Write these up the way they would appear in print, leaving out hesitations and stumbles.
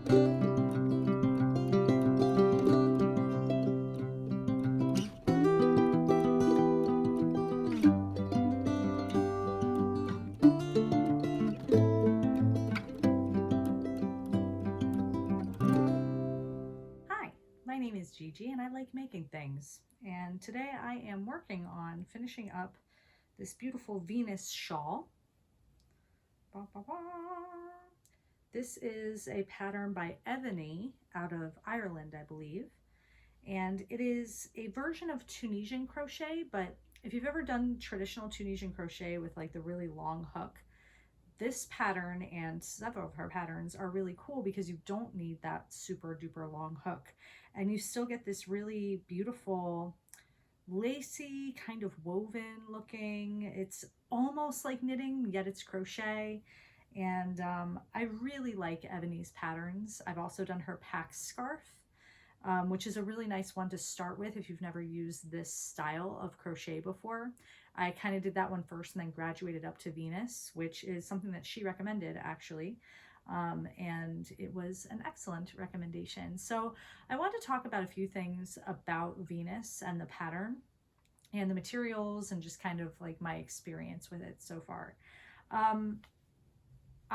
Hi, my name is Gigi and I like making things. And today I am working on finishing up this beautiful Venus shawl. Ba, ba, ba. This is a pattern by Aoibhe Ni out of Ireland, I believe. And it is a version of Tunisian crochet, but if you've ever done traditional Tunisian crochet with like the really long hook, this pattern and several of her patterns are really cool because you don't need that super duper long hook and you still get this really beautiful lacy kind of woven looking. It's almost like knitting, yet it's crochet. And I really like Ebony's patterns. I've also done her pack scarf, which is a really nice one to start with if you've never used this style of crochet before. I kind of did that one first and then graduated up to Venus, which is something that she recommended actually. And it was an excellent recommendation. So I want to talk about a few things about Venus and the pattern and the materials and just kind of like my experience with it so far.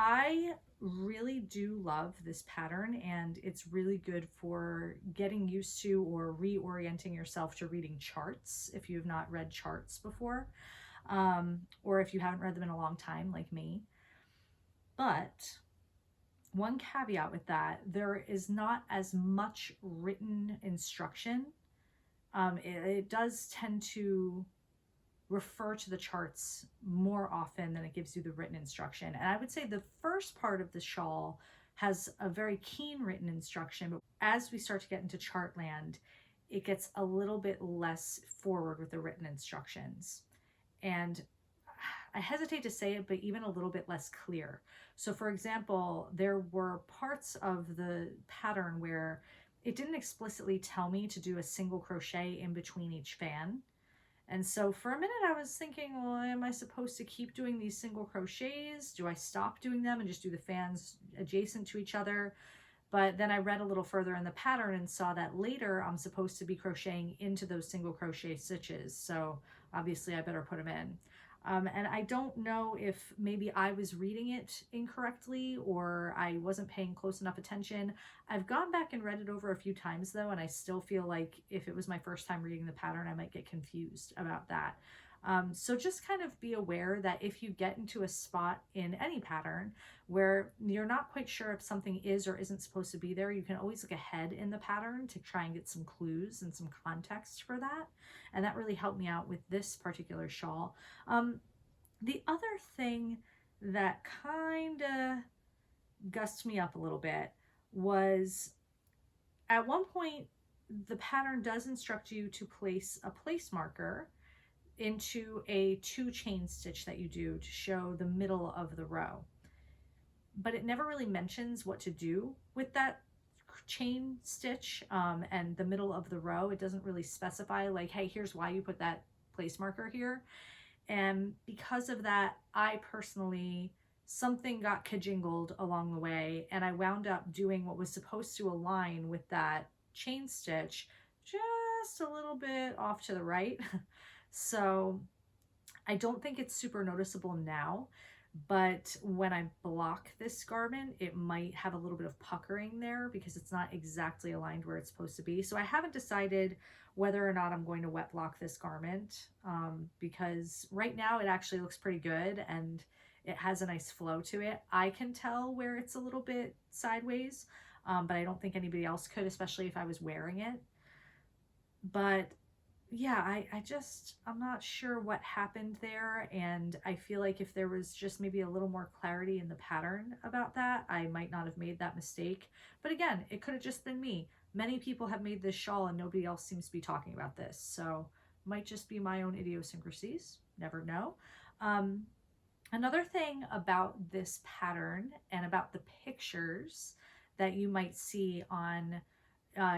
I really do love this pattern and it's really good for getting used to or reorienting yourself to reading charts if you've not read charts before, or if you haven't read them in a long time like me. But one caveat with that, there is not as much written instruction. It does tend to refer to the charts more often than it gives you the written instruction. And I would say the first part of the shawl has a very keen written instruction, but as we start to get into chart land, it gets a little bit less forward with the written instructions. And I hesitate to say it, but even a little bit less clear. So for example, there were parts of the pattern where it didn't explicitly tell me to do a single crochet in between each fan. And so for a minute I was thinking, well, am I supposed to keep doing these single crochets? Do I stop doing them and just do the fans adjacent to each other? But then I read a little further in the pattern and saw that later I'm supposed to be crocheting into those single crochet stitches. So obviously I better put them in. And I don't know if maybe I was reading it incorrectly or I wasn't paying close enough attention. I've gone back and read it over a few times though, and I still feel like if it was my first time reading the pattern, I might get confused about that. So just kind of be aware that if you get into a spot in any pattern where you're not quite sure if something is or isn't supposed to be there, you can always look ahead in the pattern to try and get some clues and some context for that. And that really helped me out with this particular shawl. The other thing that kind of gussed me up a little bit was at one point, the pattern does instruct you to place a place marker into a 2 chain stitch that you do to show the middle of the row. But it never really mentions what to do with that chain stitch and the middle of the row. It doesn't really specify like, hey, here's why you put that place marker here. And because of that, I personally, something got kajingled along the way and I wound up doing what was supposed to align with that chain stitch just a little bit off to the right. So I don't think it's super noticeable now, but when I block this garment, it might have a little bit of puckering there because it's not exactly aligned where it's supposed to be. So I haven't decided whether or not I'm going to wet block this garment because right now it actually looks pretty good and it has a nice flow to it. I can tell where it's a little bit sideways, but I don't think anybody else could, especially if I was wearing it. But yeah, I'm not sure what happened there. And I feel like if there was just maybe a little more clarity in the pattern about that, I might not have made that mistake. But again, it could have just been me. Many people have made this shawl and nobody else seems to be talking about this. So might just be my own idiosyncrasies. Never know. Another thing about this pattern and about the pictures that you might see on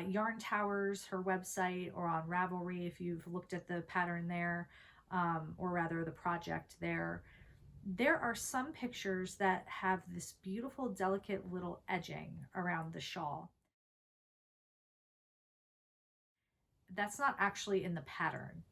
Yarn Towers, her website, or on Ravelry if you've looked at the pattern there, or rather the project there. There are some pictures that have this beautiful, delicate little edging around the shawl. That's not actually in the pattern.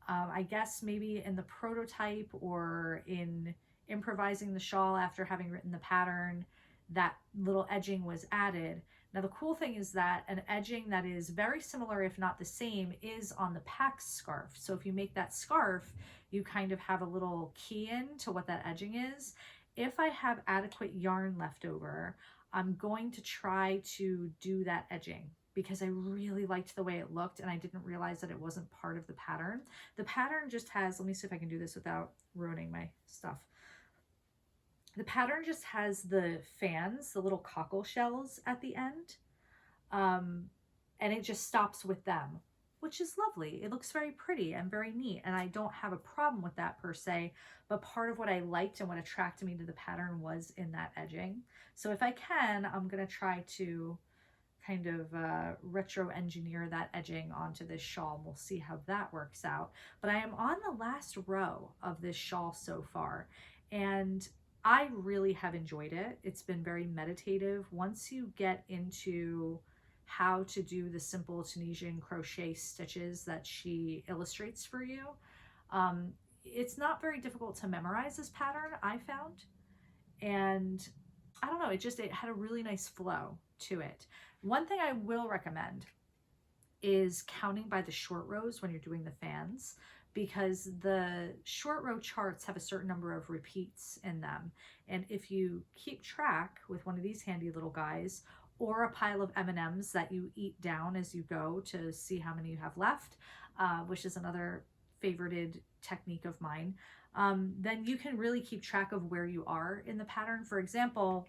I guess maybe in the prototype or in improvising the shawl after having written the pattern, that little edging was added. Now, the cool thing is that an edging that is very similar, if not the same, is on the pack scarf. So if you make that scarf, you kind of have a little key in to what that edging is. If I have adequate yarn left over, I'm going to try to do that edging because I really liked the way it looked and I didn't realize that it wasn't part of the pattern. The pattern just has, let me see if I can do this without ruining my stuff. The pattern just has the fans, the little cockle shells at the end, and it just stops with them, which is lovely. It looks very pretty and very neat, and I don't have a problem with that per se, but part of what I liked and what attracted me to the pattern was in that edging. So if I can, I'm going to try to kind of retro engineer that edging onto this shawl. We'll see how that works out. But I am on the last row of this shawl so far, and I really have enjoyed it. It's been very meditative. Once you get into how to do the simple Tunisian crochet stitches that she illustrates for you, it's not very difficult to memorize this pattern, I found. And I don't know, it had a really nice flow to it. One thing I will recommend is counting by the short rows when you're doing the fans, because the short row charts have a certain number of repeats in them. And if you keep track with one of these handy little guys or a pile of M&Ms that you eat down as you go to see how many you have left, which is another favorited technique of mine, then you can really keep track of where you are in the pattern. For example,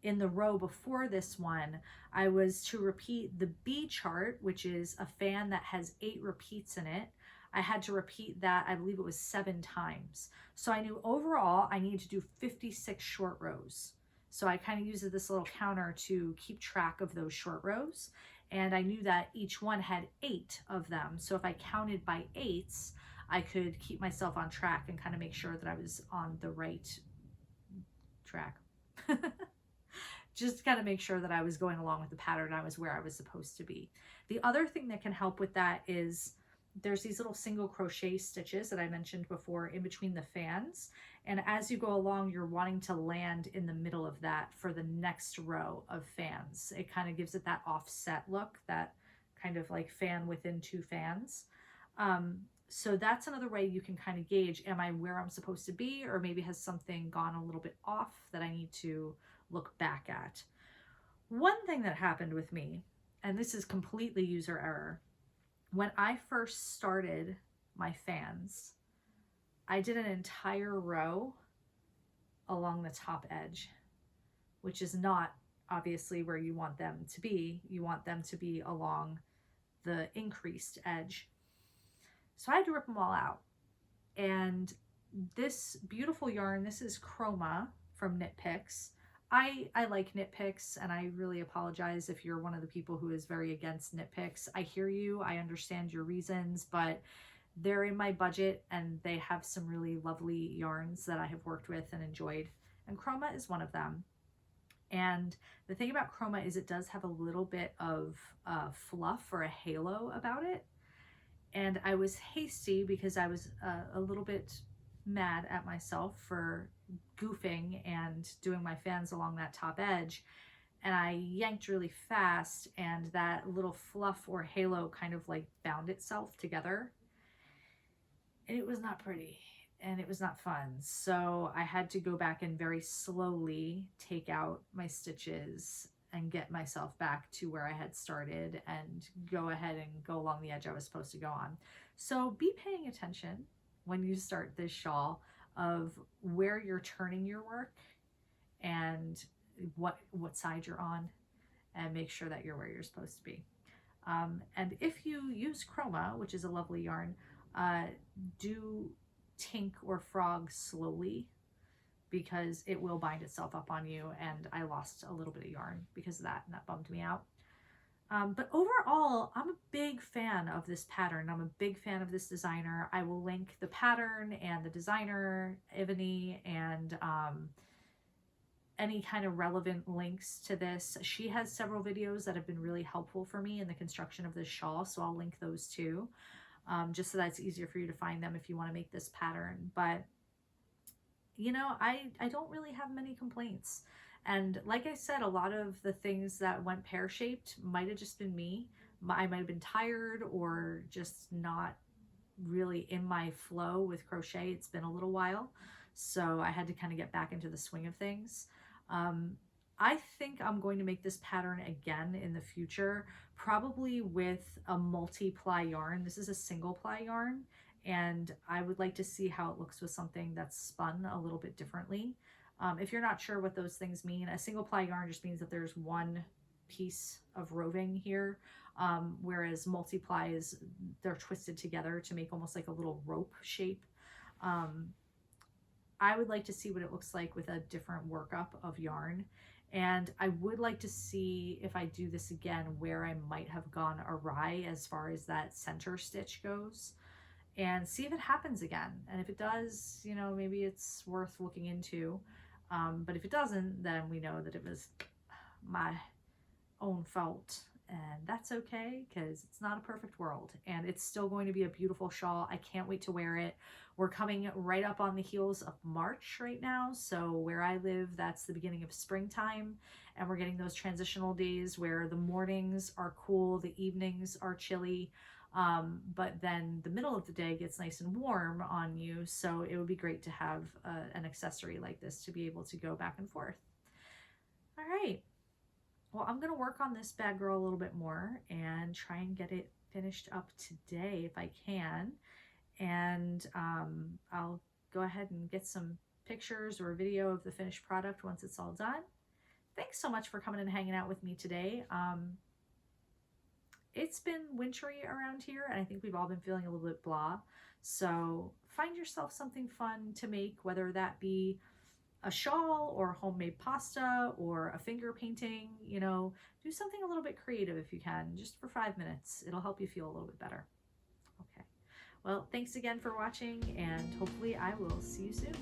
in the row before this one, I was to repeat the B chart, which is a fan that has 8 repeats in it. I had to repeat that, I believe it was 7 times. So I knew overall I needed to do 56 short rows. So I kind of used this little counter to keep track of those short rows. And I knew that each one had 8 of them. So if I counted by 8s, I could keep myself on track and kind of make sure that I was on the right track. Just kind of make sure that I was going along with the pattern, I was where I was supposed to be. The other thing that can help with that is there's these little single crochet stitches that I mentioned before in between the fans. And as you go along, you're wanting to land in the middle of that for the next row of fans. It kind of gives it that offset look, that kind of like fan within 2 fans. So that's another way you can kind of gauge, am I where I'm supposed to be, or maybe has something gone a little bit off that I need to look back at. One thing that happened with me, and this is completely user error, when I first started my fans, I did an entire row along the top edge, which is not obviously where you want them to be. You want them to be along the increased edge. So I had to rip them all out. And this beautiful yarn, this is Chroma from Knitpicks. I like Knitpicks, and I really apologize if you're one of the people who is very against Knitpicks. I hear you, I understand your reasons, but they're in my budget and they have some really lovely yarns that I have worked with and enjoyed. And Chroma is one of them. And the thing about Chroma is it does have a little bit of fluff or a halo about it. And I was hasty because I was a little bit mad at myself for goofing and doing my fans along that top edge, and I yanked really fast, and that little fluff or halo kind of like bound itself together, and it was not pretty and it was not fun. So I had to go back and very slowly take out my stitches and get myself back to where I had started and go ahead and go along the edge I was supposed to go on. So be paying attention when you start this shawl of where you're turning your work and what side you're on, and make sure that you're where you're supposed to be. And if you use Chroma, which is a lovely yarn, do tink or frog slowly, because it will bind itself up on you, and I lost a little bit of yarn because of that, and that bummed me out. But overall, I'm a big fan of this pattern. I'm a big fan of this designer. I will link the pattern and the designer, Aoibhe Ni, and any kind of relevant links to this. She has several videos that have been really helpful for me in the construction of this shawl, so I'll link those too, just so that it's easier for you to find them if you want to make this pattern. But you know, I don't really have many complaints. And like I said, a lot of the things that went pear-shaped might have just been me. I might have been tired or just not really in my flow with crochet. It's been a little while, so I had to kind of get back into the swing of things. I think I'm going to make this pattern again in the future, probably with a multi-ply yarn. This is a single ply yarn, and I would like to see how it looks with something that's spun a little bit differently. If you're not sure what those things mean, a single ply yarn just means that there's one piece of roving here, whereas multiply is they're twisted together to make almost like a little rope shape. I would like to see what it looks like with a different workup of yarn. And I would like to see, if I do this again, where I might have gone awry as far as that center stitch goes, and see if it happens again. And if it does, you know, maybe it's worth looking into. But if it doesn't, then we know that it was my own fault. And that's okay, because it's not a perfect world, and it's still going to be a beautiful shawl. I can't wait to wear it. We're coming right up on the heels of March right now, so where I live, that's the beginning of springtime, and we're getting those transitional days where the mornings are cool, the evenings are chilly, but then the middle of the day gets nice and warm on you, so it would be great to have an accessory like this to be able to go back and forth. All right. Well, I'm going to work on this bad girl a little bit more and try and get it finished up today if I can. And I'll go ahead and get some pictures or a video of the finished product once it's all done. Thanks so much for coming and hanging out with me today. It's been wintry around here, and I think we've all been feeling a little bit blah. So find yourself something fun to make, whether that be a shawl or homemade pasta or a finger painting. You know, do something a little bit creative if you can, just for 5 minutes. It'll help you feel a little bit better. Okay. Well, thanks again for watching, and hopefully I will see you soon.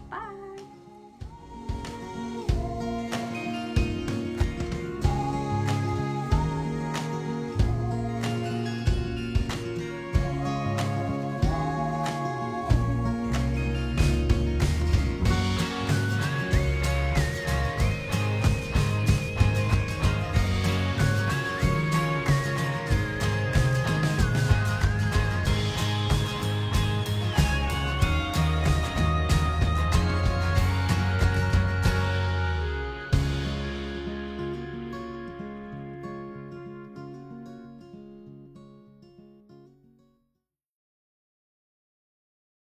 Bye.